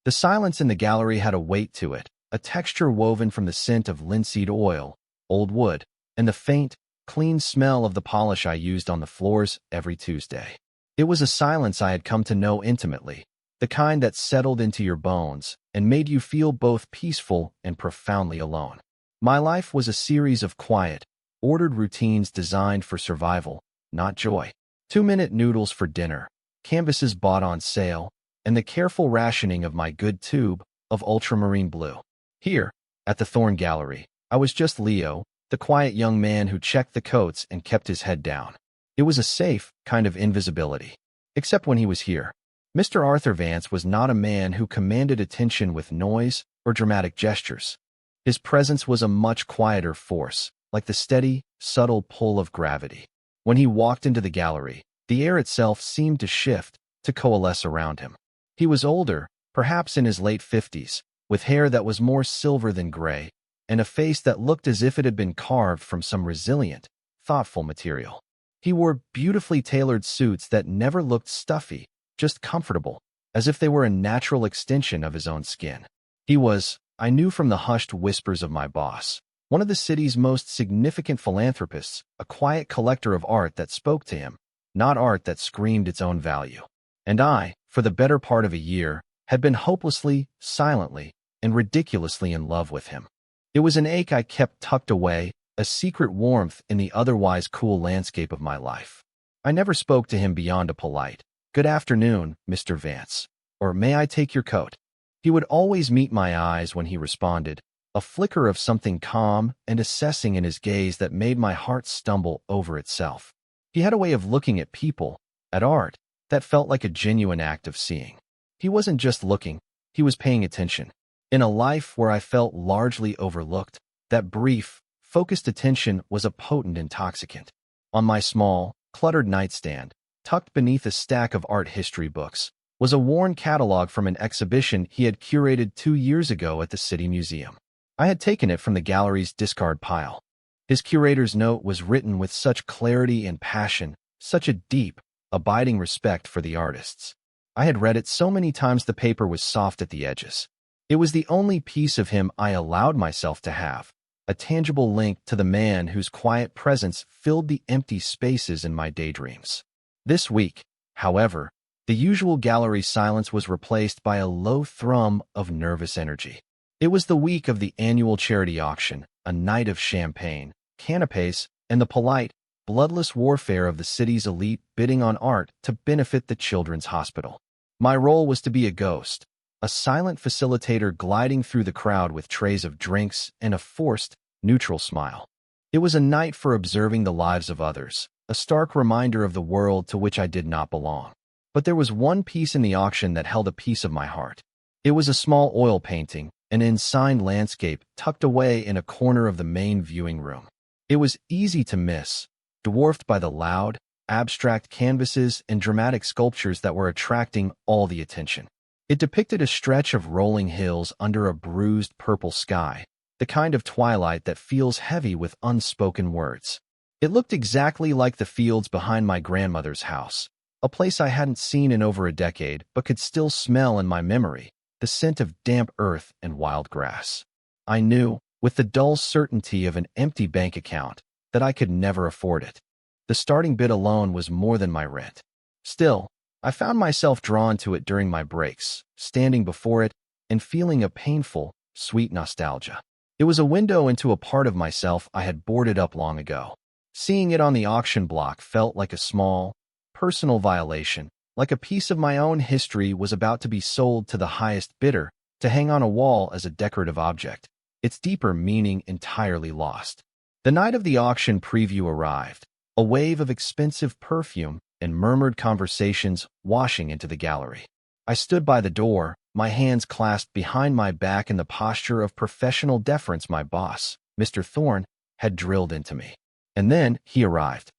The silence in the gallery had a weight to it, a texture woven from the scent of linseed oil, old wood, and the faint, clean smell of the polish I used on the floors every Tuesday. It was a silence I had come to know intimately, the kind that settled into your bones and made you feel both peaceful and profoundly alone. My life was a series of quiet, ordered routines designed for survival, not joy. 2-minute noodles for dinner, canvases bought on sale, and the careful rationing of my good tube of ultramarine blue. Here, at the Thorn Gallery, I was just Leo, the quiet young man who checked the coats and kept his head down. It was a safe kind of invisibility. Except when he was here. Mr. Arthur Vance was not a man who commanded attention with noise or dramatic gestures. His presence was a much quieter force, like the steady, subtle pull of gravity. When he walked into the gallery, the air itself seemed to shift, to coalesce around him. He was older, perhaps in his late 50s, with hair that was more silver than gray, and a face that looked as if it had been carved from some resilient, thoughtful material. He wore beautifully tailored suits that never looked stuffy, just comfortable, as if they were a natural extension of his own skin. He was, I knew from the hushed whispers of my boss, one of the city's most significant philanthropists, a quiet collector of art that spoke to him, not art that screamed its own value. And I, for the better part of a year, had been hopelessly, silently, and ridiculously in love with him. It was an ache I kept tucked away, a secret warmth in the otherwise cool landscape of my life. I never spoke to him beyond a polite, "Good afternoon, Mr. Vance," or "May I take your coat?" He would always meet my eyes when he responded, a flicker of something calm and assessing in his gaze that made my heart stumble over itself. He had a way of looking at people, at art, that felt like a genuine act of seeing. He wasn't just looking, he was paying attention. In a life where I felt largely overlooked, that brief, focused attention was a potent intoxicant. On my small, cluttered nightstand, tucked beneath a stack of art history books, was a worn catalog from an exhibition he had curated 2 years ago at the City Museum. I had taken it from the gallery's discard pile. His curator's note was written with such clarity and passion, such a deep, abiding respect for the artists. I had read it so many times the paper was soft at the edges. It was the only piece of him I allowed myself to have, a tangible link to the man whose quiet presence filled the empty spaces in my daydreams. This week, however, the usual gallery silence was replaced by a low thrum of nervous energy. It was the week of the annual charity auction, a night of champagne, canapes, and the polite, bloodless warfare of the city's elite bidding on art to benefit the Children's Hospital. My role was to be a ghost, a silent facilitator gliding through the crowd with trays of drinks and a forced, neutral smile. It was a night for observing the lives of others, a stark reminder of the world to which I did not belong. But there was one piece in the auction that held a piece of my heart. It was a small oil painting, an unsigned landscape tucked away in a corner of the main viewing room. It was easy to miss, dwarfed by the loud, abstract canvases and dramatic sculptures that were attracting all the attention. It depicted a stretch of rolling hills under a bruised purple sky, the kind of twilight that feels heavy with unspoken words. It looked exactly like the fields behind my grandmother's house, a place I hadn't seen in over a decade but could still smell in my memory, the scent of damp earth and wild grass. I knew, with the dull certainty of an empty bank account, that I could never afford it. The starting bid alone was more than my rent. Still, I found myself drawn to it during my breaks, standing before it and feeling a painful, sweet nostalgia. It was a window into a part of myself I had boarded up long ago. Seeing it on the auction block felt like a small, personal violation, like a piece of my own history was about to be sold to the highest bidder, to hang on a wall as a decorative object, its deeper meaning entirely lost. The night of the auction preview arrived, a wave of expensive perfume and murmured conversations washing into the gallery. I stood by the door, my hands clasped behind my back in the posture of professional deference my boss, Mr. Thorne, had drilled into me. And then he arrived.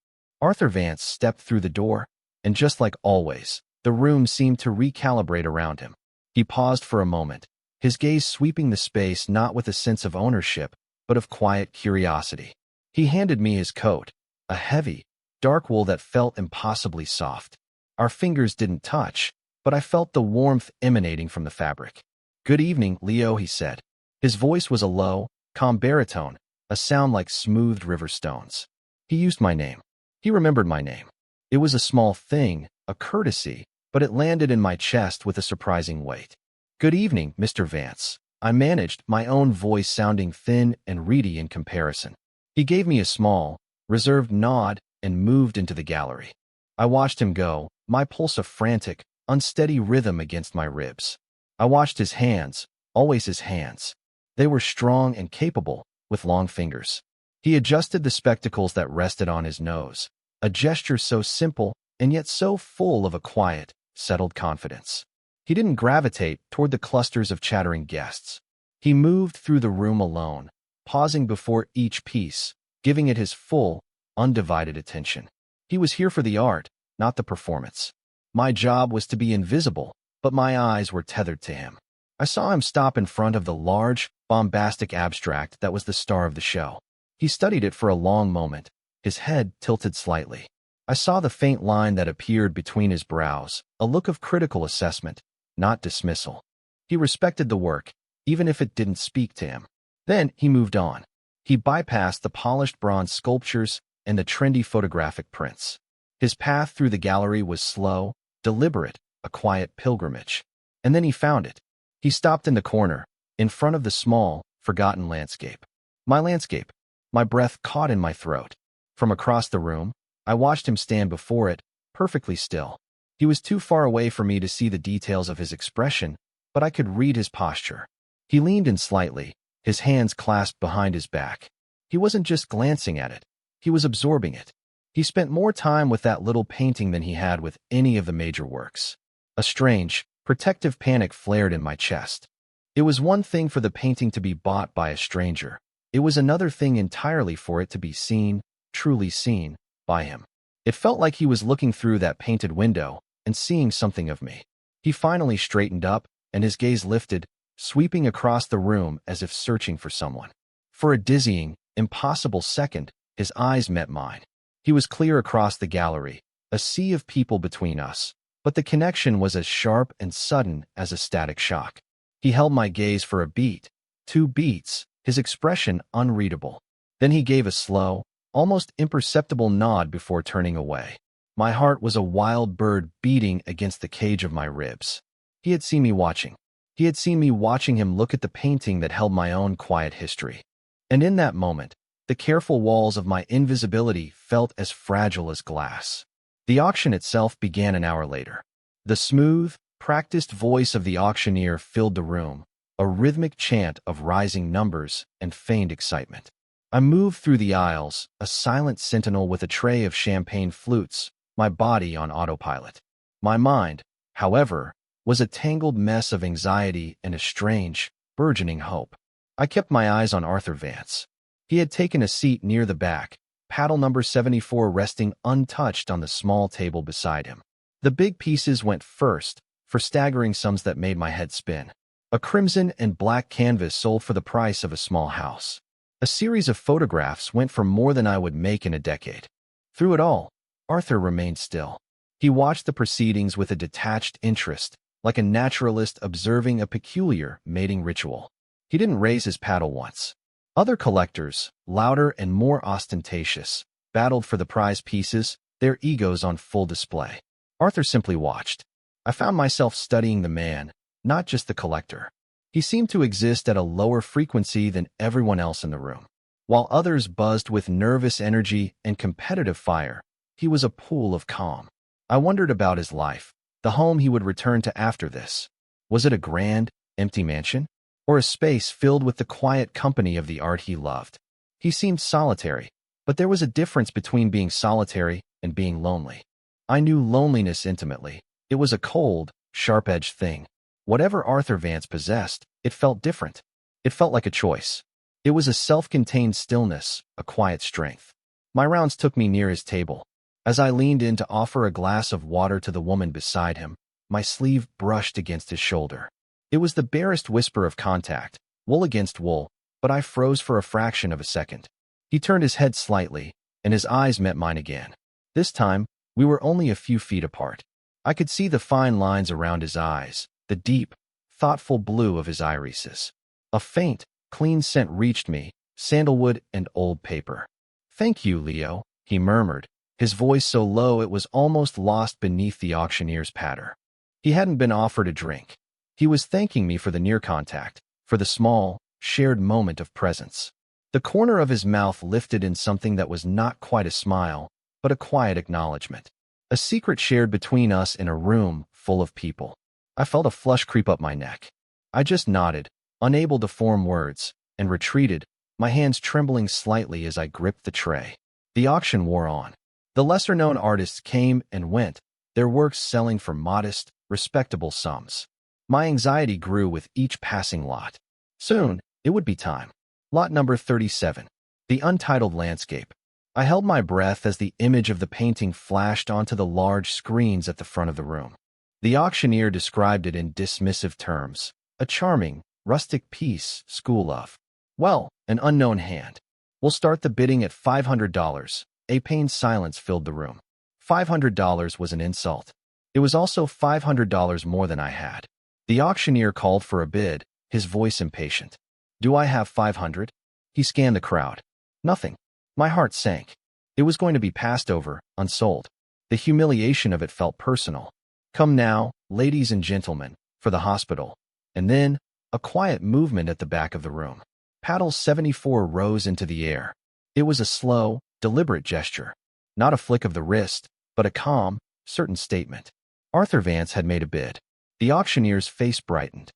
Arthur Vance stepped through the door, and just like always, the room seemed to recalibrate around him. He paused for a moment, his gaze sweeping the space not with a sense of ownership, but of quiet curiosity. He handed me his coat, a heavy, dark wool that felt impossibly soft. Our fingers didn't touch, but I felt the warmth emanating from the fabric. "Good evening, Leo," he said. His voice was a low, calm baritone, a sound like smoothed river stones. He used my name. He remembered my name. It was a small thing, a courtesy, but it landed in my chest with a surprising weight. "Good evening, Mr. Vance," I managed, my own voice sounding thin and reedy in comparison. He gave me a small, reserved nod and moved into the gallery. I watched him go, my pulse a frantic, unsteady rhythm against my ribs. I watched his hands, always his hands. They were strong and capable, with long fingers. He adjusted the spectacles that rested on his nose, a gesture so simple and yet so full of a quiet, settled confidence. He didn't gravitate toward the clusters of chattering guests. He moved through the room alone, pausing before each piece, giving it his full, undivided attention. He was here for the art, not the performance. My job was to be invisible, but my eyes were tethered to him. I saw him stop in front of the large, bombastic abstract that was the star of the show. He studied it for a long moment, his head tilted slightly. I saw the faint line that appeared between his brows, a look of critical assessment, not dismissal. He respected the work, even if it didn't speak to him. Then he moved on. He bypassed the polished bronze sculptures and the trendy photographic prints. His path through the gallery was slow, deliberate, a quiet pilgrimage. And then he found it. He stopped in the corner, in front of the small, forgotten landscape. My landscape. My breath caught in my throat. From across the room, I watched him stand before it, perfectly still. He was too far away for me to see the details of his expression, but I could read his posture. He leaned in slightly, his hands clasped behind his back. He wasn't just glancing at it. He was absorbing it. He spent more time with that little painting than he had with any of the major works. A strange, protective panic flared in my chest. It was one thing for the painting to be bought by a stranger. It was another thing entirely for it to be seen, truly seen, by him. It felt like he was looking through that painted window and seeing something of me. He finally straightened up, and his gaze lifted, sweeping across the room as if searching for someone. For a dizzying, impossible second, his eyes met mine. He was clear across the gallery, a sea of people between us, but the connection was as sharp and sudden as a static shock. He held my gaze for a beat, 2 beats, his expression unreadable. Then he gave a slow, almost imperceptible nod before turning away. My heart was a wild bird beating against the cage of my ribs. He had seen me watching. He had seen me watching him look at the painting that held my own quiet history. And in that moment, the careful walls of my invisibility felt as fragile as glass. The auction itself began an hour later. The smooth, practiced voice of the auctioneer filled the room, a rhythmic chant of rising numbers and feigned excitement. I moved through the aisles, a silent sentinel with a tray of champagne flutes, my body on autopilot. My mind, however, was a tangled mess of anxiety and a strange, burgeoning hope. I kept my eyes on Arthur Vance. He had taken a seat near the back, paddle number 74 resting untouched on the small table beside him. The big pieces went first, for staggering sums that made my head spin. A crimson and black canvas sold for the price of a small house. A series of photographs went for more than I would make in a decade. Through it all, Arthur remained still. He watched the proceedings with a detached interest, like a naturalist observing a peculiar mating ritual. He didn't raise his paddle once. Other collectors, louder and more ostentatious, battled for the prize pieces, their egos on full display. Arthur simply watched. I found myself studying the man, not just the collector. He seemed to exist at a lower frequency than everyone else in the room. While others buzzed with nervous energy and competitive fire, he was a pool of calm. I wondered about his life, the home he would return to after this. Was it a grand, empty mansion? Or a space filled with the quiet company of the art he loved? He seemed solitary, but there was a difference between being solitary and being lonely. I knew loneliness intimately. It was a cold, sharp-edged thing. Whatever Arthur Vance possessed, it felt different. It felt like a choice. It was a self-contained stillness, a quiet strength. My rounds took me near his table. As I leaned in to offer a glass of water to the woman beside him, my sleeve brushed against his shoulder. It was the barest whisper of contact, wool against wool, but I froze for a fraction of a second. He turned his head slightly, and his eyes met mine again. This time, we were only a few feet apart. I could see the fine lines around his eyes, the deep, thoughtful blue of his irises. A faint, clean scent reached me, sandalwood and old paper. "Thank you, Leo," he murmured, his voice so low it was almost lost beneath the auctioneer's patter. He hadn't been offered a drink. He was thanking me for the near contact, for the small, shared moment of presence. The corner of his mouth lifted in something that was not quite a smile, but a quiet acknowledgement. A secret shared between us in a room full of people. I felt a flush creep up my neck. I just nodded, unable to form words, and retreated, my hands trembling slightly as I gripped the tray. The auction wore on. The lesser-known artists came and went, their works selling for modest, respectable sums. My anxiety grew with each passing lot. Soon, it would be time. Lot number 37. The Untitled Landscape. I held my breath as the image of the painting flashed onto the large screens at the front of the room. The auctioneer described it in dismissive terms. A charming, rustic piece, school of. "Well, an unknown hand. We'll start the bidding at $500. A pained silence filled the room. $500 was an insult. It was also $500 more than I had. The auctioneer called for a bid, his voice impatient. "Do I have 500? He scanned the crowd. Nothing. My heart sank. It was going to be passed over, unsold. The humiliation of it felt personal. "Come now, ladies and gentlemen, for the hospital." And then, a quiet movement at the back of the room. Paddle 74 rose into the air. It was a slow, deliberate gesture. Not a flick of the wrist, but a calm, certain statement. Arthur Vance had made a bid. The auctioneer's face brightened.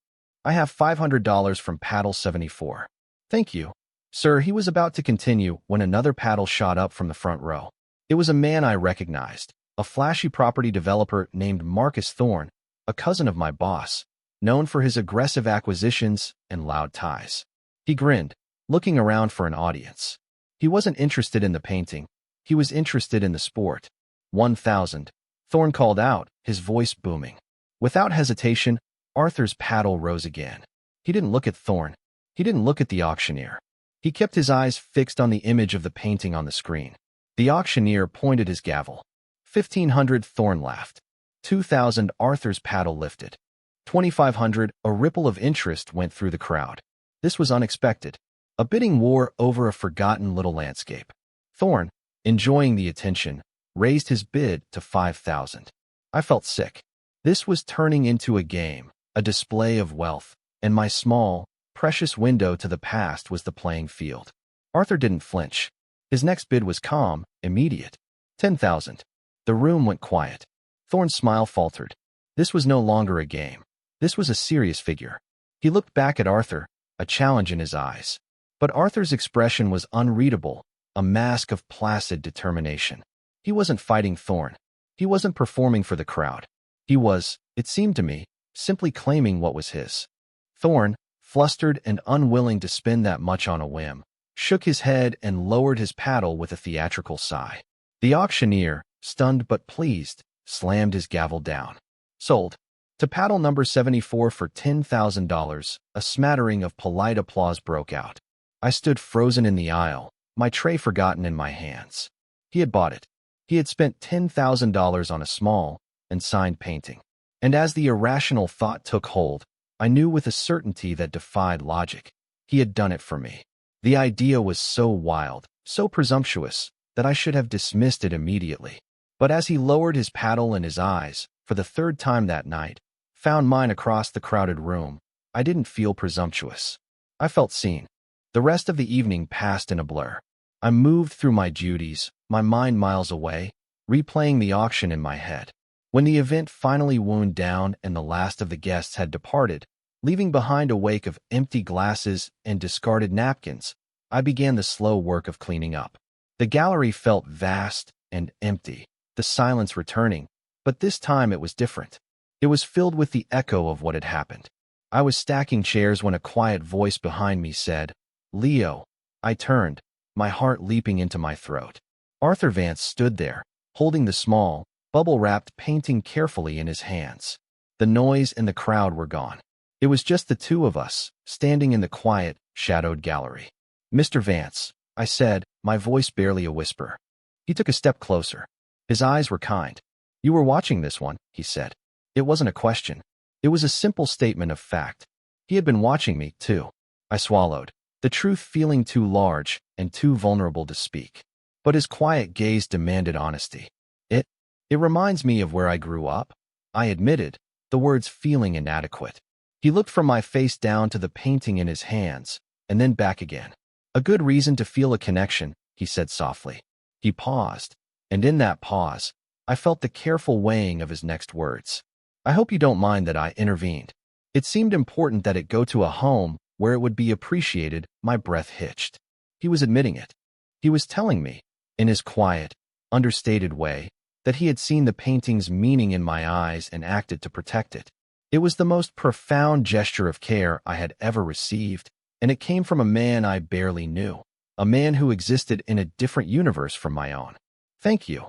"I have $500 from Paddle 74. "Thank you, sir." He was about to continue when another paddle shot up from the front row. It was a man I recognized, a flashy property developer named Marcus Thorne, a cousin of my boss, known for his aggressive acquisitions and loud ties. He grinned, looking around for an audience. He wasn't interested in the painting. He was interested in the sport. 1,000. Thorne called out, his voice booming. Without hesitation, Arthur's paddle rose again. He didn't look at Thorne. He didn't look at the auctioneer. He kept his eyes fixed on the image of the painting on the screen. The auctioneer pointed his gavel. 1,500. Thorne laughed. 2,000. Arthur's paddle lifted. 2,500. A ripple of interest went through the crowd. This was unexpected. A bidding war over a forgotten little landscape. Thorne, enjoying the attention, raised his bid to 5,000. I felt sick. This was turning into a game, a display of wealth, and my small, precious window to the past was the playing field. Arthur didn't flinch. His next bid was calm, immediate. 10,000. The room went quiet. Thorne's smile faltered. This was no longer a game. This was a serious figure. He looked back at Arthur, a challenge in his eyes. But Arthur's expression was unreadable, a mask of placid determination. He wasn't fighting Thorne. He wasn't performing for the crowd. He was, it seemed to me, simply claiming what was his. Thorne, flustered and unwilling to spend that much on a whim, shook his head and lowered his paddle with a theatrical sigh. The auctioneer, stunned but pleased, slammed his gavel down. "Sold. To paddle number 74 for $10,000, a smattering of polite applause broke out. I stood frozen in the aisle, my tray forgotten in my hands. He had bought it. He had spent $10,000 on a small and signed painting. And as the irrational thought took hold, I knew with a certainty that defied logic. He had done it for me. The idea was so wild, so presumptuous, that I should have dismissed it immediately. But as he lowered his paddle and his eyes, for the third time that night, found mine across the crowded room, I didn't feel presumptuous. I felt seen. The rest of the evening passed in a blur. I moved through my duties, my mind miles away, replaying the auction in my head. When the event finally wound down and the last of the guests had departed, leaving behind a wake of empty glasses and discarded napkins, I began the slow work of cleaning up. The gallery felt vast and empty, the silence returning, but this time it was different. It was filled with the echo of what had happened. I was stacking chairs when a quiet voice behind me said, "Leo." I turned, my heart leaping into my throat. Arthur Vance stood there, holding the small, bubble-wrapped painting carefully in his hands. The noise and the crowd were gone. It was just the two of us, standing in the quiet, shadowed gallery. "Mr. Vance," I said, my voice barely a whisper. He took a step closer. His eyes were kind. "You were watching this one," he said. It wasn't a question. It was a simple statement of fact. He had been watching me, too. I swallowed, the truth feeling too large and too vulnerable to speak. But his quiet gaze demanded honesty. It reminds me of where I grew up, I admitted, the words feeling inadequate. He looked from my face down to the painting in his hands, and then back again. A good reason to feel a connection, he said softly. He paused, and in that pause, I felt the careful weighing of his next words. I hope you don't mind that I intervened. It seemed important that it go to a home where it would be appreciated. My breath hitched. He was admitting it. He was telling me, in his quiet, understated way, that he had seen the painting's meaning in my eyes and acted to protect it. It was the most profound gesture of care I had ever received, and it came from a man I barely knew, a man who existed in a different universe from my own. Thank you,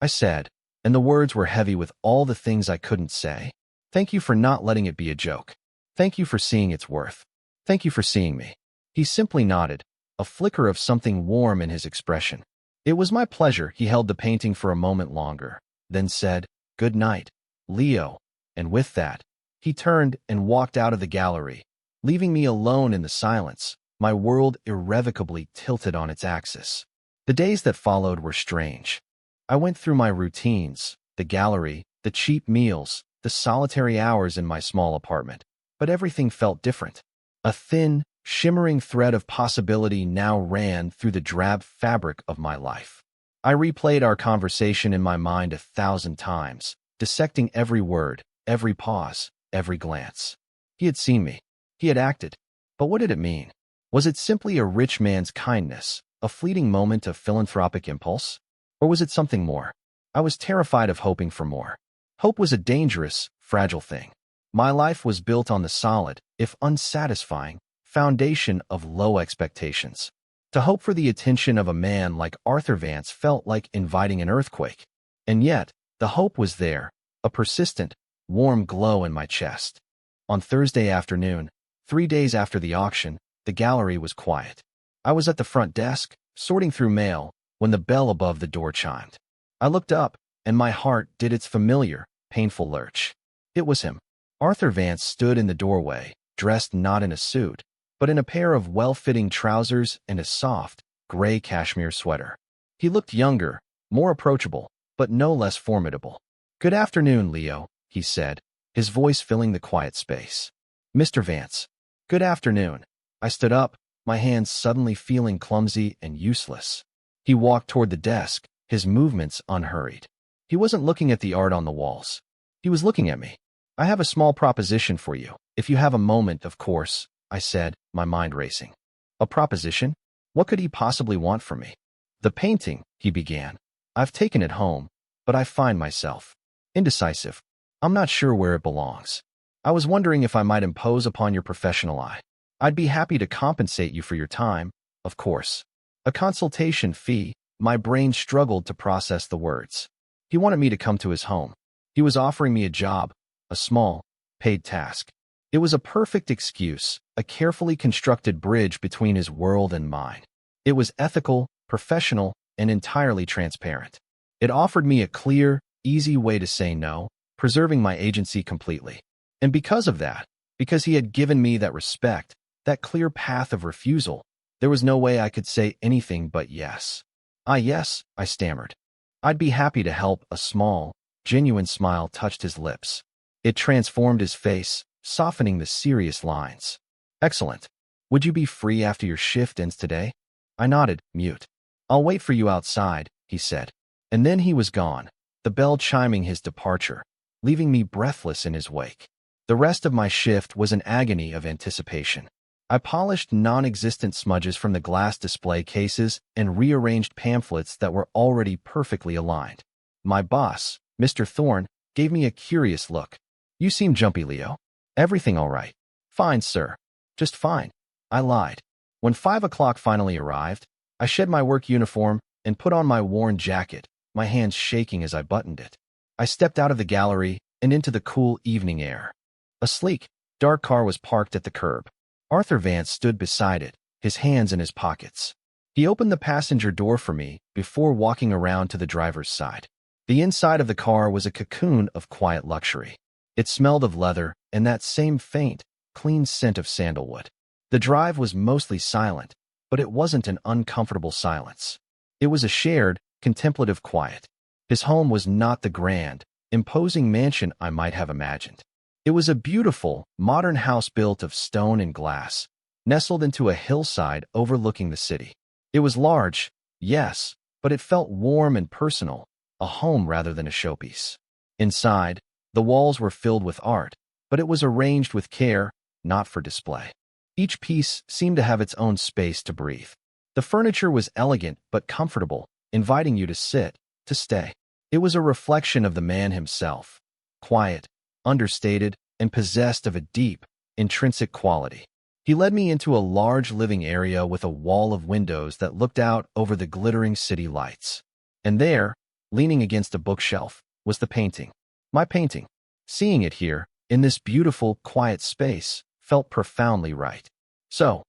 I said, and the words were heavy with all the things I couldn't say. Thank you for not letting it be a joke. Thank you for seeing its worth. Thank you for seeing me. He simply nodded, a flicker of something warm in his expression. It was my pleasure. He held the painting for a moment longer, then said, "Good night, Leo," and with that, he turned and walked out of the gallery, leaving me alone in the silence, my world irrevocably tilted on its axis. The days that followed were strange. I went through my routines, the gallery, the cheap meals, the solitary hours in my small apartment, but everything felt different. A thin, shimmering thread of possibility now ran through the drab fabric of my life. I replayed our conversation in my mind 1,000 times, dissecting every word, every pause, every glance. He had seen me. He had acted. But what did it mean? Was it simply a rich man's kindness, a fleeting moment of philanthropic impulse? Or was it something more? I was terrified of hoping for more. Hope was a dangerous, fragile thing. My life was built on the solid, if unsatisfying, foundation of low expectations. To hope for the attention of a man like Arthur Vance felt like inviting an earthquake. And yet, the hope was there, a persistent, warm glow in my chest. On Thursday afternoon, 3 days after the auction, the gallery was quiet. I was at the front desk, sorting through mail, when the bell above the door chimed. I looked up, and my heart did its familiar, painful lurch. It was him. Arthur Vance stood in the doorway, dressed not in a suit, but in a pair of well-fitting trousers and a soft, gray cashmere sweater. He looked younger, more approachable, but no less formidable. "Good afternoon, Leo," he said, his voice filling the quiet space. "Mr. Vance." "Good afternoon." I stood up, my hands suddenly feeling clumsy and useless. He walked toward the desk, his movements unhurried. He wasn't looking at the art on the walls. He was looking at me. "I have a small proposition for you, if you have a moment, of course," I said, my mind racing. "A proposition? What could he possibly want from me?" "The painting," he began. "I've taken it home, but I find myself indecisive. I'm not sure where it belongs. I was wondering if I might impose upon your professional eye. I'd be happy to compensate you for your time, of course." A consultation fee. My brain struggled to process the words. He wanted me to come to his home. He was offering me a job, a small, paid task. It was a perfect excuse, a carefully constructed bridge between his world and mine. It was ethical, professional, and entirely transparent. It offered me a clear, easy way to say no, preserving my agency completely. And because of that, because he had given me that respect, that clear path of refusal, there was no way I could say anything but yes. Yes, I stammered. I'd be happy to help. A small, genuine smile touched his lips. It transformed his face, softening the serious lines. "Excellent. Would you be free after your shift ends today?" I nodded, mute. "I'll wait for you outside," he said. And then he was gone, the bell chiming his departure, leaving me breathless in his wake. The rest of my shift was an agony of anticipation. I polished non-existent smudges from the glass display cases and rearranged pamphlets that were already perfectly aligned. My boss, Mr. Thorne, gave me a curious look. "You seem jumpy, Leo. Everything all right?" "Fine, sir. Just fine." I lied. When 5 o'clock finally arrived, I shed my work uniform and put on my worn jacket, my hands shaking as I buttoned it. I stepped out of the gallery and into the cool evening air. A sleek, dark car was parked at the curb. Arthur Vance stood beside it, his hands in his pockets. He opened the passenger door for me before walking around to the driver's side. The inside of the car was a cocoon of quiet luxury. It smelled of leather and that same faint, clean scent of sandalwood. The drive was mostly silent, but it wasn't an uncomfortable silence. It was a shared, contemplative quiet. His home was not the grand, imposing mansion I might have imagined. It was a beautiful, modern house built of stone and glass, nestled into a hillside overlooking the city. It was large, yes, but it felt warm and personal, a home rather than a showpiece. Inside, the walls were filled with art, but it was arranged with care, not for display. Each piece seemed to have its own space to breathe. The furniture was elegant but comfortable, inviting you to sit, to stay. It was a reflection of the man himself, quiet, understated, and possessed of a deep, intrinsic quality. He led me into a large living area with a wall of windows that looked out over the glittering city lights. And there, leaning against a bookshelf, was the painting. My painting. Seeing it here, in this beautiful, quiet space, felt profoundly right. "So,"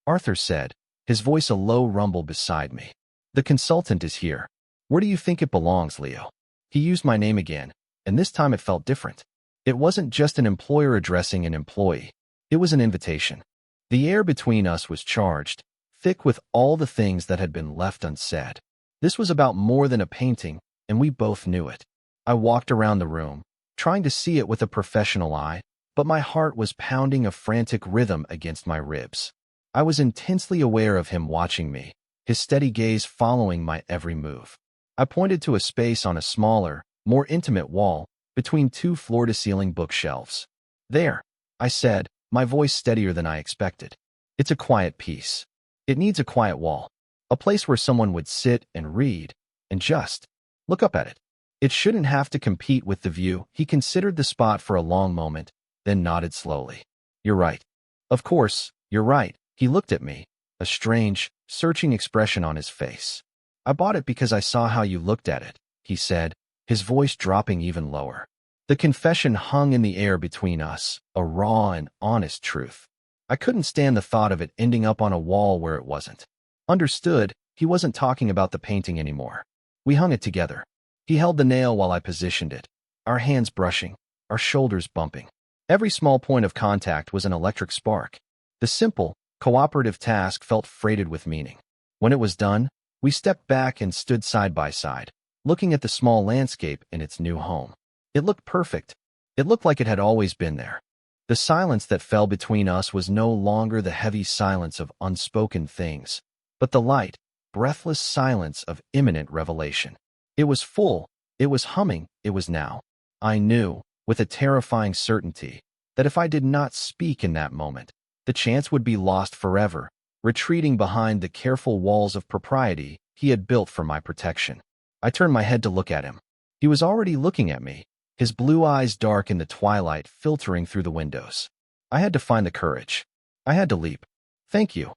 Arthur said, his voice a low rumble beside me. "The consultant is here. Where do you think it belongs, Leo?" He used my name again, and this time it felt different. It wasn't just an employer addressing an employee. It was an invitation. The air between us was charged, thick with all the things that had been left unsaid. This was about more than a painting, and we both knew it. I walked around the room, trying to see it with a professional eye, but my heart was pounding a frantic rhythm against my ribs. I was intensely aware of him watching me, his steady gaze following my every move. I pointed to a space on a smaller, more intimate wall between two floor-to-ceiling bookshelves. "There," I said, my voice steadier than I expected. "It's a quiet piece. It needs a quiet wall, a place where someone would sit and read, and just look up at it. It shouldn't have to compete with the view." He considered the spot for a long moment, then nodded slowly. "You're right. Of course, you're right." He looked at me, a strange, searching expression on his face. "I bought it because I saw how you looked at it," he said, his voice dropping even lower. The confession hung in the air between us, a raw and honest truth. I couldn't stand the thought of it ending up on a wall where it wasn't. Understood, he wasn't talking about the painting anymore. We hung it together. He held the nail while I positioned it, our hands brushing, our shoulders bumping. Every small point of contact was an electric spark. The simple, cooperative task felt freighted with meaning. When it was done, we stepped back and stood side by side, looking at the small landscape in its new home. It looked perfect. It looked like it had always been there. The silence that fell between us was no longer the heavy silence of unspoken things, but the light, breathless silence of imminent revelation. It was full, it was humming, it was now. I knew, with a terrifying certainty, that if I did not speak in that moment, the chance would be lost forever, retreating behind the careful walls of propriety he had built for my protection. I turned my head to look at him. He was already looking at me, his blue eyes dark in the twilight filtering through the windows. I had to find the courage. I had to leap. "Thank you,"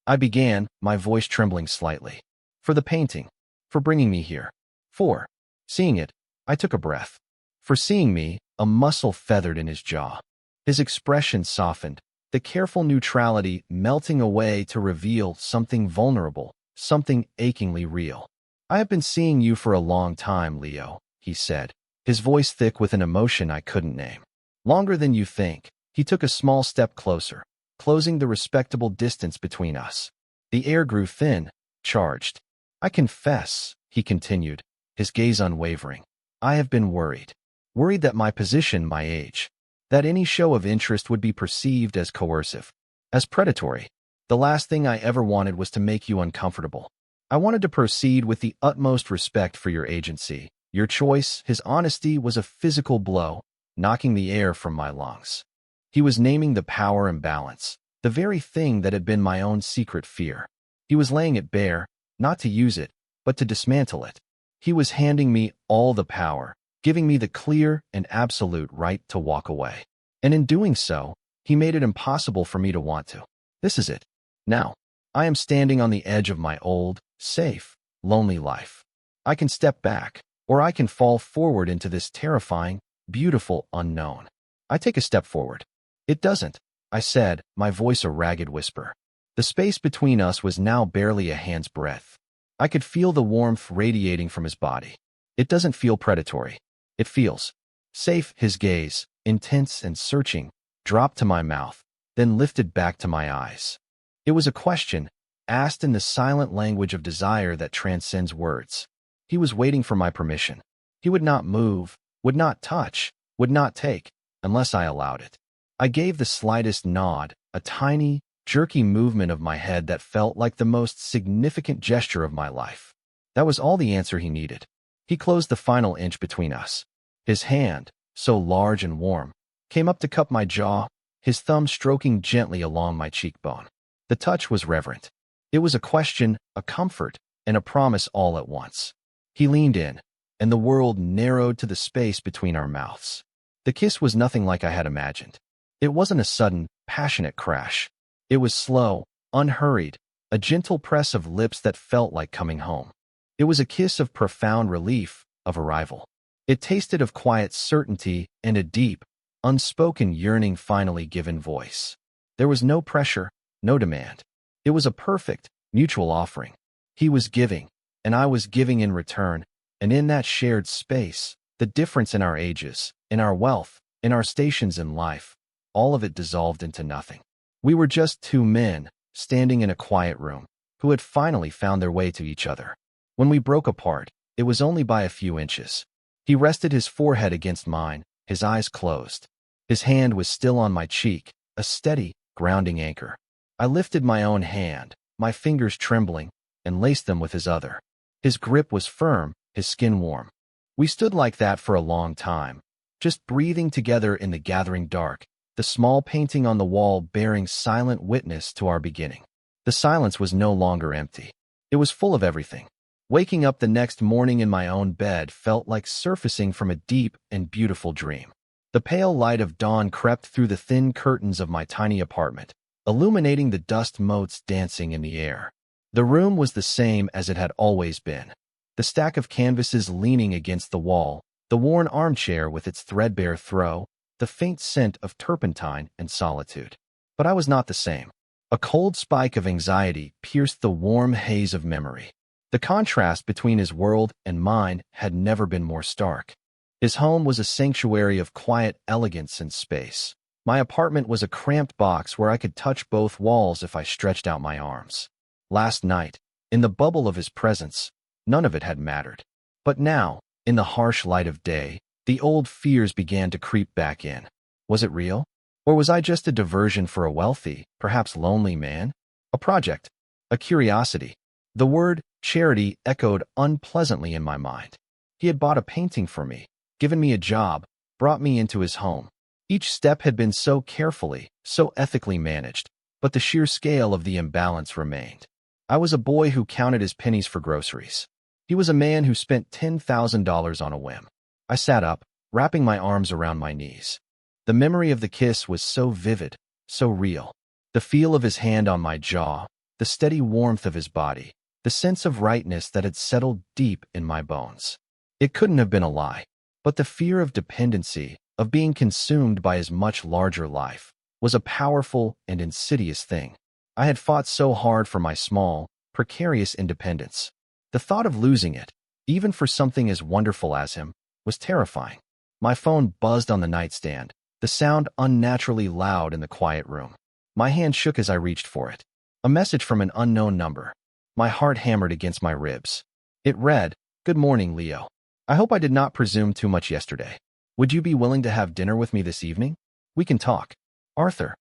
I began, my voice trembling slightly. "For the painting. For bringing me here. For seeing it." I took a breath. "For seeing me," a muscle feathered in his jaw. His expression softened, the careful neutrality melting away to reveal something vulnerable, something achingly real. "I have been seeing you for a long time, Leo," he said, his voice thick with an emotion I couldn't name. "Longer than you think." He took a small step closer, closing the respectable distance between us. The air grew thin, charged. "I confess," he continued, his gaze unwavering, "I have been worried. Worried that my position, my age, that any show of interest would be perceived as coercive, as predatory. The last thing I ever wanted was to make you uncomfortable. I wanted to proceed with the utmost respect for your agency, your choice." His honesty was a physical blow, knocking the air from my lungs. He was naming the power imbalance, the very thing that had been my own secret fear. He was laying it bare, not to use it, but to dismantle it. He was handing me all the power, giving me the clear and absolute right to walk away. And in doing so, he made it impossible for me to want to. This is it. Now, I am standing on the edge of my old, safe, lonely life. I can step back, or I can fall forward into this terrifying, beautiful unknown. I take a step forward. "It doesn't," I said, my voice a ragged whisper. The space between us was now barely a hand's breadth. I could feel the warmth radiating from his body. "It doesn't feel predatory. It feels safe." His gaze, intense and searching, dropped to my mouth, then lifted back to my eyes. It was a question, asked in the silent language of desire that transcends words. He was waiting for my permission. He would not move, would not touch, would not take, unless I allowed it. I gave the slightest nod, a tiny, jerky movement of my head that felt like the most significant gesture of my life. That was all the answer he needed. He closed the final inch between us. His hand, so large and warm, came up to cup my jaw, his thumb stroking gently along my cheekbone. The touch was reverent. It was a question, a comfort, and a promise all at once. He leaned in, and the world narrowed to the space between our mouths. The kiss was nothing like I had imagined. It wasn't a sudden, passionate crash. It was slow, unhurried, a gentle press of lips that felt like coming home. It was a kiss of profound relief, of arrival. It tasted of quiet certainty and a deep, unspoken yearning finally given voice. There was no pressure, no demand. It was a perfect, mutual offering. He was giving, and I was giving in return, and in that shared space, the difference in our ages, in our wealth, in our stations in life, all of it dissolved into nothing. We were just two men, standing in a quiet room, who had finally found their way to each other. When we broke apart, it was only by a few inches. He rested his forehead against mine, his eyes closed. His hand was still on my cheek, a steady, grounding anchor. I lifted my own hand, my fingers trembling, and laced them with his other. His grip was firm, his skin warm. We stood like that for a long time, just breathing together in the gathering dark, the small painting on the wall bearing silent witness to our beginning. The silence was no longer empty. It was full of everything. Waking up the next morning in my own bed felt like surfacing from a deep and beautiful dream. The pale light of dawn crept through the thin curtains of my tiny apartment, illuminating the dust motes dancing in the air. The room was the same as it had always been. The stack of canvases leaning against the wall, the worn armchair with its threadbare throw, the faint scent of turpentine and solitude. But I was not the same. A cold spike of anxiety pierced the warm haze of memory. The contrast between his world and mine had never been more stark. His home was a sanctuary of quiet elegance and space. My apartment was a cramped box where I could touch both walls if I stretched out my arms. Last night, in the bubble of his presence, none of it had mattered. But now, in the harsh light of day, the old fears began to creep back in. Was it real? Or was I just a diversion for a wealthy, perhaps lonely man? A project? A curiosity? The word charity echoed unpleasantly in my mind. He had bought a painting for me, given me a job, brought me into his home. Each step had been so carefully, so ethically managed, but the sheer scale of the imbalance remained. I was a boy who counted his pennies for groceries. He was a man who spent $10,000 on a whim. I sat up, wrapping my arms around my knees. The memory of the kiss was so vivid, so real. The feel of his hand on my jaw, the steady warmth of his body, the sense of rightness that had settled deep in my bones. It couldn't have been a lie, but the fear of dependency, of being consumed by his much larger life, was a powerful and insidious thing. I had fought so hard for my small, precarious independence. The thought of losing it, even for something as wonderful as him, was terrifying. My phone buzzed on the nightstand, the sound unnaturally loud in the quiet room. My hand shook as I reached for it. A message from an unknown number. My heart hammered against my ribs. It read, "Good morning, Leo. I hope I did not presume too much yesterday. Would you be willing to have dinner with me this evening? We can talk. Arthur."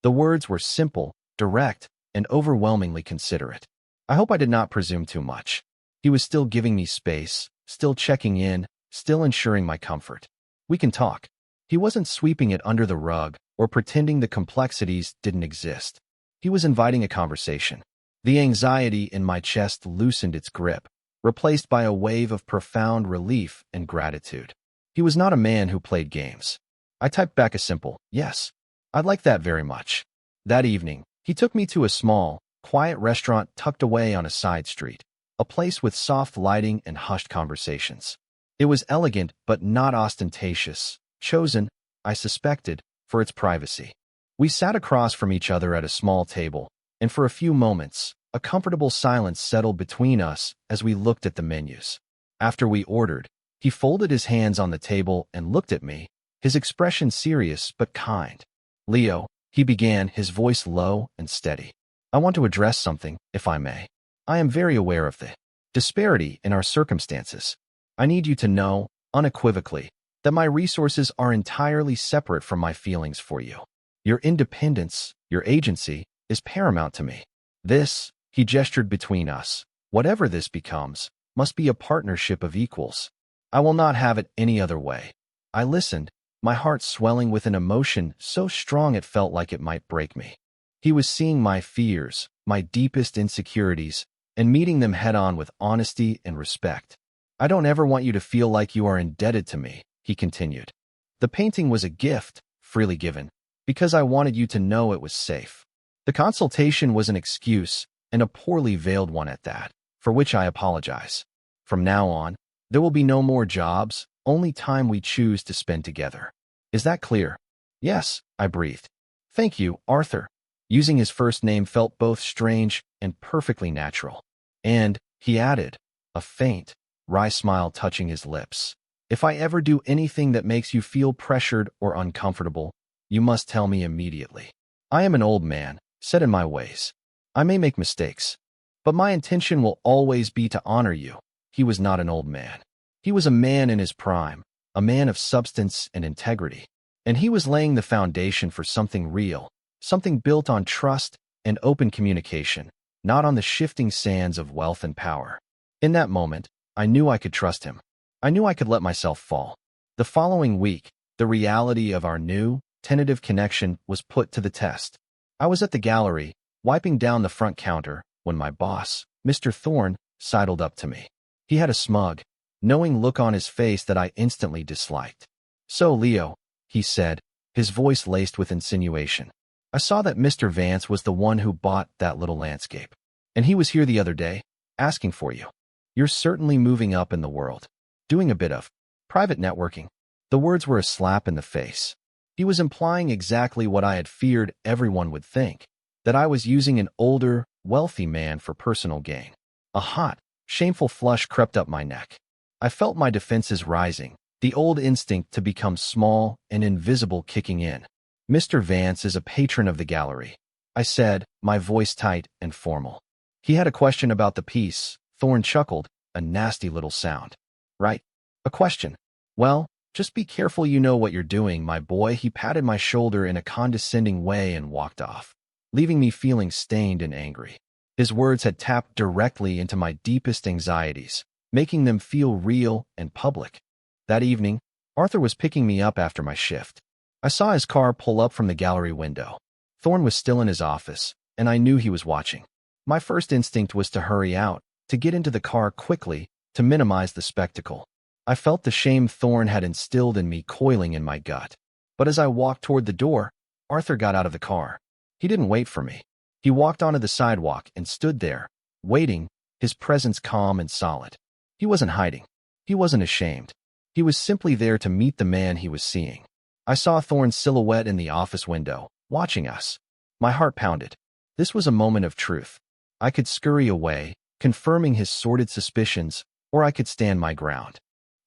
The words were simple, direct, and overwhelmingly considerate. I hope I did not presume too much. He was still giving me space, still checking in, still ensuring my comfort. We can talk. He wasn't sweeping it under the rug or pretending the complexities didn't exist. He was inviting a conversation. The anxiety in my chest loosened its grip, replaced by a wave of profound relief and gratitude. He was not a man who played games. I typed back a simple, "Yes, I'd like that very much." That evening, he took me to a small, quiet restaurant tucked away on a side street, a place with soft lighting and hushed conversations. It was elegant but not ostentatious, chosen, I suspected, for its privacy. We sat across from each other at a small table, and for a few moments, a comfortable silence settled between us as we looked at the menus. After we ordered, he folded his hands on the table and looked at me, his expression serious but kind. Leo, he began, his voice low and steady. I want to address something, if I may. I am very aware of the disparity in our circumstances. I need you to know, unequivocally, that my resources are entirely separate from my feelings for you. Your independence, your agency, is paramount to me. This, he gestured between us, whatever this becomes, must be a partnership of equals. I will not have it any other way. I listened, my heart swelling with an emotion so strong it felt like it might break me. He was seeing my fears, my deepest insecurities, and meeting them head-on with honesty and respect. I don't ever want you to feel like you are indebted to me, he continued. The painting was a gift, freely given, because I wanted you to know it was safe. The consultation was an excuse, and a poorly veiled one at that, for which I apologize. From now on, there will be no more jobs, only time we choose to spend together. Is that clear? Yes, I breathed. Thank you, Arthur. Using his first name felt both strange and perfectly natural. And, he added, a faint, wry smile touching his lips. If I ever do anything that makes you feel pressured or uncomfortable, you must tell me immediately. I am an old man, set in my ways. I may make mistakes, but my intention will always be to honor you. He was not an old man. He was a man in his prime, a man of substance and integrity, and he was laying the foundation for something real, something built on trust and open communication, not on the shifting sands of wealth and power. In that moment, I knew I could trust him. I knew I could let myself fall. The following week, the reality of our new, tentative connection was put to the test. I was at the gallery, wiping down the front counter, when my boss, Mr. Thorne, sidled up to me. He had a smug, knowing look on his face that I instantly disliked. So, Leo, he said, his voice laced with insinuation. I saw that Mr. Vance was the one who bought that little landscape. And he was here the other day, asking for you. You're certainly moving up in the world, doing a bit of private networking. The words were a slap in the face. He was implying exactly what I had feared everyone would think, that I was using an older, wealthy man for personal gain. A hot, shameful flush crept up my neck. I felt my defenses rising, the old instinct to become small and invisible kicking in. Mr. Vance is a patron of the gallery, I said, my voice tight and formal. He had a question about the piece. Thorne chuckled, a nasty little sound. Right. A question. Well, just be careful you know what you're doing, my boy. He patted my shoulder in a condescending way and walked off, leaving me feeling stained and angry. His words had tapped directly into my deepest anxieties, making them feel real and public. That evening, Arthur was picking me up after my shift. I saw his car pull up from the gallery window. Thorne was still in his office, and I knew he was watching. My first instinct was to hurry out, to get into the car quickly, to minimize the spectacle. I felt the shame Thorne had instilled in me coiling in my gut. But as I walked toward the door, Arthur got out of the car. He didn't wait for me. He walked onto the sidewalk and stood there, waiting, his presence calm and solid. He wasn't hiding. He wasn't ashamed. He was simply there to meet the man he was seeing. I saw Thorne's silhouette in the office window, watching us. My heart pounded. This was a moment of truth. I could scurry away, confirming his sordid suspicions, or I could stand my ground.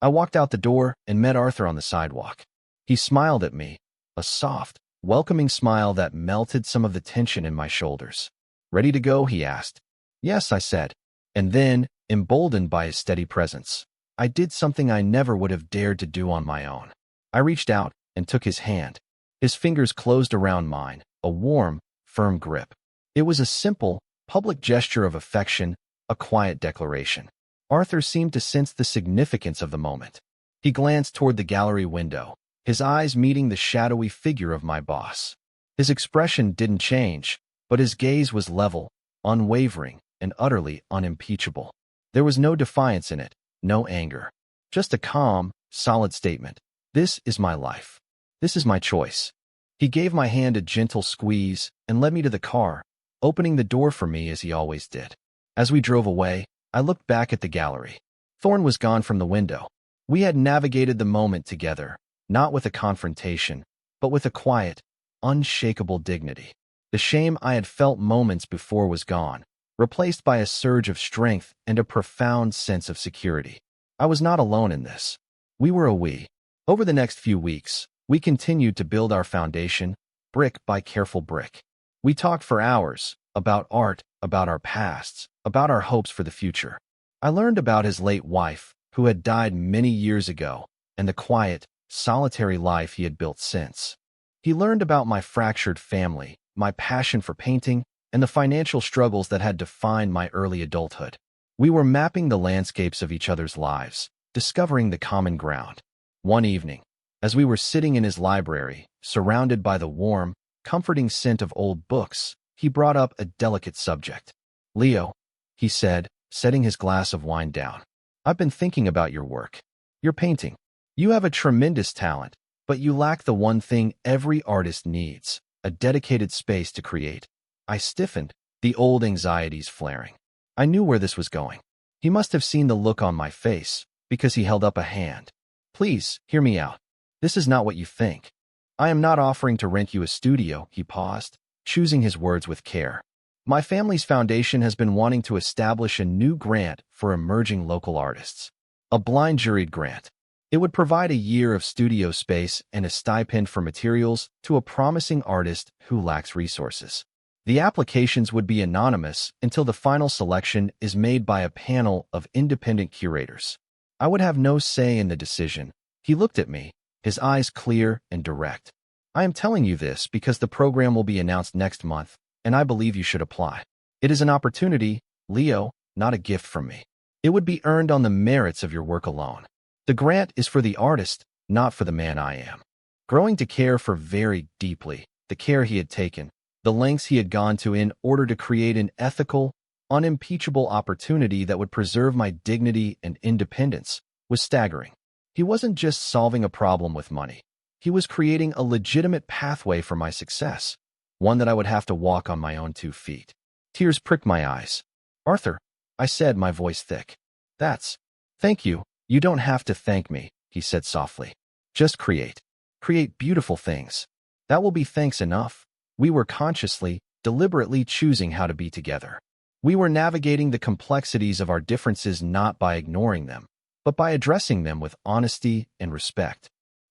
I walked out the door and met Arthur on the sidewalk. He smiled at me, a soft, welcoming smile that melted some of the tension in my shoulders. Ready to go? He asked. Yes, I said. And then, emboldened by his steady presence, I did something I never would have dared to do on my own. I reached out and took his hand. His fingers closed around mine, a warm, firm grip. It was a simple, public gesture of affection, a quiet declaration. Arthur seemed to sense the significance of the moment. He glanced toward the gallery window, his eyes meeting the shadowy figure of my boss. His expression didn't change, but his gaze was level, unwavering, and utterly unimpeachable. There was no defiance in it, no anger. Just a calm, solid statement. This is my life. This is my choice. He gave my hand a gentle squeeze and led me to the car, opening the door for me as he always did. As we drove away, I looked back at the gallery. Thorne was gone from the window. We had navigated the moment together, not with a confrontation, but with a quiet, unshakable dignity. The shame I had felt moments before was gone, replaced by a surge of strength and a profound sense of security. I was not alone in this. We were a we. Over the next few weeks, we continued to build our foundation, brick by careful brick. We talked for hours about art, about our pasts, about our hopes for the future. I learned about his late wife, who had died many years ago, and the quiet, solitary life he had built since. He learned about my fractured family, my passion for painting, and the financial struggles that had defined my early adulthood. We were mapping the landscapes of each other's lives, discovering the common ground. One evening, as we were sitting in his library, surrounded by the warm, comforting scent of old books, he brought up a delicate subject. "Leo," he said, setting his glass of wine down, "I've been thinking about your work. Your painting. You have a tremendous talent, but you lack the one thing every artist needs, a dedicated space to create." I stiffened, the old anxieties flaring. I knew where this was going. He must have seen the look on my face, because he held up a hand. "Please, hear me out. This is not what you think. I am not offering to rent you a studio," he paused, choosing his words with care. "My family's foundation has been wanting to establish a new grant for emerging local artists. A blind juried grant. It would provide a year of studio space and a stipend for materials to a promising artist who lacks resources. The applications would be anonymous until the final selection is made by a panel of independent curators. I would have no say in the decision." He looked at me, his eyes clear and direct. "I am telling you this because the program will be announced next month, and I believe you should apply. It is an opportunity, Leo, not a gift from me. It would be earned on the merits of your work alone. The grant is for the artist, not for the man I am." Growing to care for very deeply the care he had taken, the lengths he had gone to in order to create an ethical, unimpeachable opportunity that would preserve my dignity and independence, was staggering. He wasn't just solving a problem with money. He was creating a legitimate pathway for my success, one that I would have to walk on my own 2 feet. Tears pricked my eyes. "Arthur," I said, my voice thick. "Thank you. You don't have to thank me," he said softly. "Just create. Create beautiful things. That will be thanks enough." We were consciously, deliberately choosing how to be together. We were navigating the complexities of our differences not by ignoring them, but by addressing them with honesty and respect.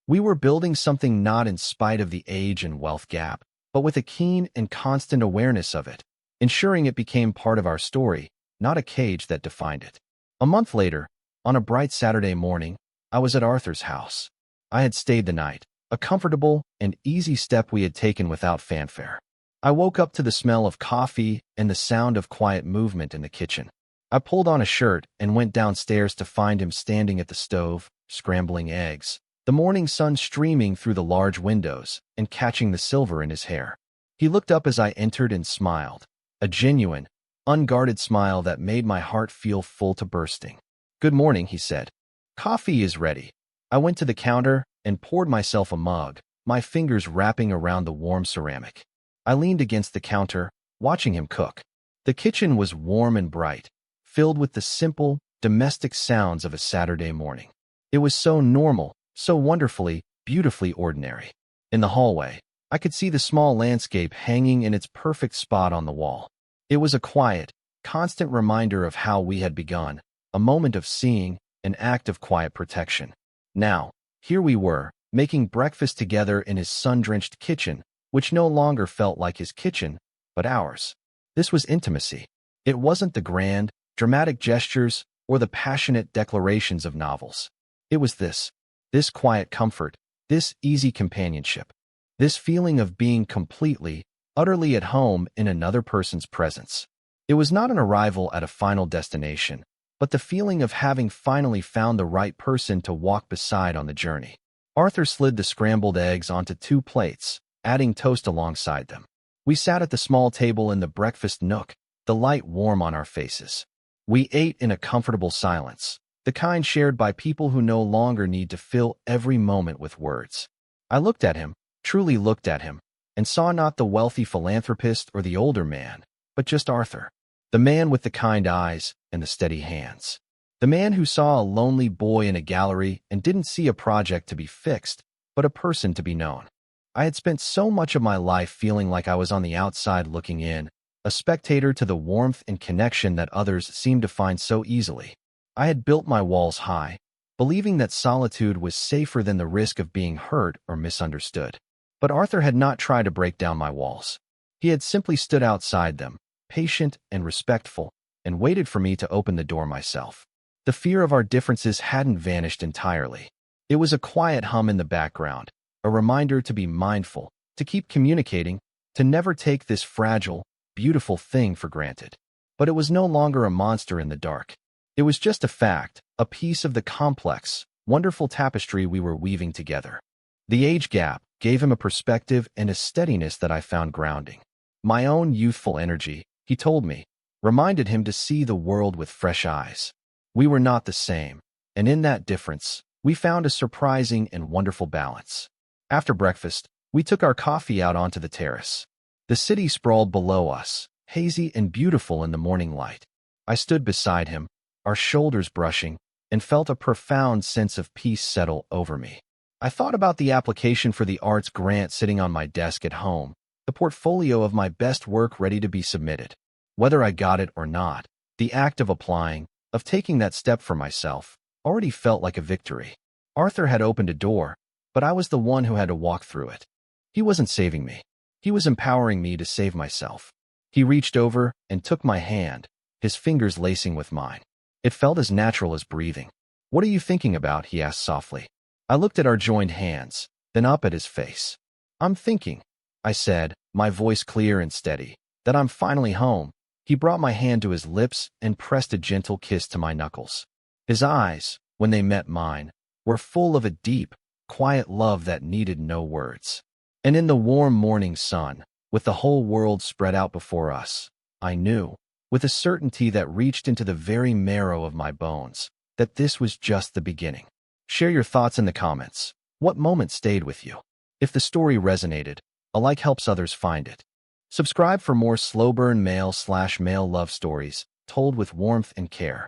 We were building something not in spite of the age and wealth gap, but with a keen and constant awareness of it, ensuring it became part of our story, not a cage that defined it. A month later, on a bright Saturday morning, I was at Arthur's house. I had stayed the night, a comfortable and easy step we had taken without fanfare. I woke up to the smell of coffee and the sound of quiet movement in the kitchen. I pulled on a shirt and went downstairs to find him standing at the stove, scrambling eggs, the morning sun streaming through the large windows and catching the silver in his hair. He looked up as I entered and smiled, a genuine, unguarded smile that made my heart feel full to bursting. "Good morning," he said. "Coffee is ready." I went to the counter and poured myself a mug, my fingers wrapping around the warm ceramic. I leaned against the counter, watching him cook. The kitchen was warm and bright, filled with the simple, domestic sounds of a Saturday morning. It was so normal, so wonderfully, beautifully ordinary. In the hallway, I could see the small landscape hanging in its perfect spot on the wall. It was a quiet, constant reminder of how we had begun, a moment of seeing, an act of quiet protection. Now, here we were, making breakfast together in his sun-drenched kitchen, which no longer felt like his kitchen, but ours. This was intimacy. It wasn't the grand, dramatic gestures or the passionate declarations of novels. It was this quiet comfort, this easy companionship, this feeling of being completely, utterly at home in another person's presence. It was not an arrival at a final destination, but the feeling of having finally found the right person to walk beside on the journey. Arthur slid the scrambled eggs onto 2 plates, adding toast alongside them. We sat at the small table in the breakfast nook, the light warm on our faces. We ate in a comfortable silence, the kind shared by people who no longer need to fill every moment with words. I looked at him, truly looked at him, and saw not the wealthy philanthropist or the older man, but just Arthur, the man with the kind eyes and the steady hands. The man who saw a lonely boy in a gallery and didn't see a project to be fixed, but a person to be known. I had spent so much of my life feeling like I was on the outside looking in, a spectator to the warmth and connection that others seemed to find so easily. I had built my walls high, believing that solitude was safer than the risk of being hurt or misunderstood. But Arthur had not tried to break down my walls. He had simply stood outside them, patient and respectful, and waited for me to open the door myself. The fear of our differences hadn't vanished entirely. It was a quiet hum in the background, a reminder to be mindful, to keep communicating, to never take this fragile, beautiful thing for granted. But it was no longer a monster in the dark. It was just a fact, a piece of the complex, wonderful tapestry we were weaving together. The age gap gave him a perspective and a steadiness that I found grounding. My own youthful energy, he told me, reminded him to see the world with fresh eyes. We were not the same, and in that difference, we found a surprising and wonderful balance. After breakfast, we took our coffee out onto the terrace. The city sprawled below us, hazy and beautiful in the morning light. I stood beside him, our shoulders brushing, and felt a profound sense of peace settle over me. I thought about the application for the arts grant sitting on my desk at home, the portfolio of my best work ready to be submitted. Whether I got it or not, the act of applying, of taking that step for myself, already felt like a victory. Arthur had opened a door, but I was the one who had to walk through it. He wasn't saving me. He was empowering me to save myself. He reached over and took my hand, his fingers lacing with mine. It felt as natural as breathing. "What are you thinking about?" he asked softly. I looked at our joined hands, then up at his face. "I'm thinking," I said, my voice clear and steady, "that I'm finally home." He brought my hand to his lips and pressed a gentle kiss to my knuckles. His eyes, when they met mine, were full of a deep, quiet love that needed no words. And in the warm morning sun, with the whole world spread out before us, I knew, with a certainty that reached into the very marrow of my bones, that this was just the beginning. Share your thoughts in the comments. What moment stayed with you? If the story resonated, a like helps others find it. Subscribe for more slow burn male/male love stories told with warmth and care.